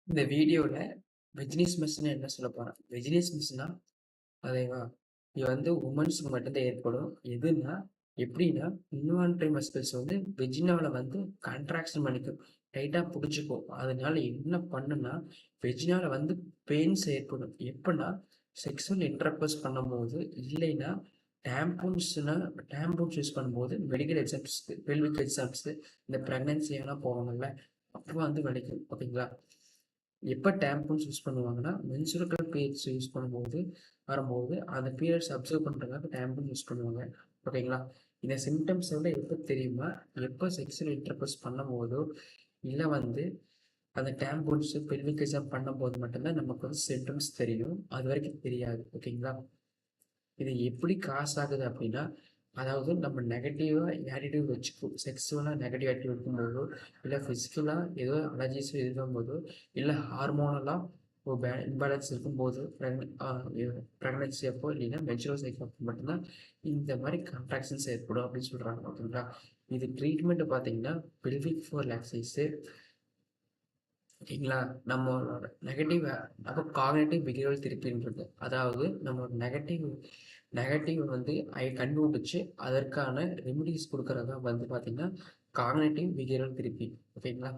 இந்த வீடியோல வெஜினிஸ் மிஸ்னா என்ன சொல்ல போறேன்? வெஜினிஸ் மிஸ்னா அதேவா இது வந்து உமன்ஸ்க்கு மட்டும்தான் ஏற்படும். எதுன்னா எப்படின்னா இன்வான்ட்ரி மஸ்கிள்ஸ் வந்து வெஜினால வந்து கான்ட்ராக்ஷன் பண்ணிக்கும். டைட்டா புடிச்சுக்கும். அதனால என்ன பண்ணும்னா வெஜினால வந்து பெயின்ஸ் ஏற்படும். எப்பன்னா செக்ஸுவல் இன்டர்கோர்ஸ் பண்ணும்போது இல்லைன்னா டேம்பூன்ஸ்னா டேம்பூன்ஸ் யூஸ் பண்ணும்போது மெடிக்கல் எக்ஸாம்ஸ்க்கு பெல்விக் எக்ஸாம்ஸ்க்கு இந்த பிரெக்னன்சி எல்லாம் போவாங்கல்ல அப்போ வந்து வலிக்கும். ஓகேங்களா? எப்போ டேம்பூன்ஸ் யூஸ் பண்ணுவாங்கன்னா மென்சுரல் பீரியட்ஸ் யூஸ் பண்ணும்போது வரும்போது அந்த பீரியட்ஸ் அப்சர்வ் பண்ணுறதுக்காக டேம்பூன் யூஸ் பண்ணுவாங்க. ஓகேங்களா? இந்த சிம்டம்ஸ் விட எப்போ தெரியுமா? எப்போ செக்ஷுவல் இன்டர்கோர்ஸ் பண்ணும்போதோ இல்லை வந்து அந்த டேம்பூன்ஸ் பெல்விக் எக்ஸாம் பண்ணும்போது மட்டும்தான் நமக்கு வந்து சிம்டம்ஸ் தெரியும். அது வரைக்கும் தெரியாது. ஓகேங்களா? இது எப்படி காசு ஆகுது அப்படின்னா அதாவது நம்ம நெகட்டிவாக ஆட்டிடியூட் வச்சுக்கோ செக்ஸுவலாக நெகட்டிவ் ஆட்டிடியூட் இருக்கும்போதோ இல்லை ஃபிசிக்கலாக ஏதோ அலர்ஜிஸ் இருக்கும்போதோ இல்லை ஹார்மோனலாக ஒரு இம்பேலன்ஸ் இருக்கும்போது ப்ரெக்னன்சி அப்போ இல்லைன்னா மெச்சுரல் சைக்கிள் அப்போ மட்டும்தான் இந்த மாதிரி கான்ட்ராக்ஷன்ஸ் ஏற்படும் அப்படின்னு சொல்கிறாங்க. ஓகேங்களா? இது ட்ரீட்மெண்ட் பார்த்தீங்கன்னா பெல்விக் ஃபார் லாக்ஸைஸு. ஓகேங்களா? நம்மளோட நெகட்டிவ் அப்போ காக்னிட்டிவ் பிஹேவியரல் தெரப்பின்றது. அதாவது நம்மளோட நெகட்டிவ் நெகட்டிவ் வந்து கண்டுபிடிச்சு அதற்கான ரெமிடிஸ் குடுக்குறது தான் வந்து பார்த்தீங்கன்னா, காக்னிட்டிவ் பிஹேவியரல் தெரப்பி. ஓகேங்களா?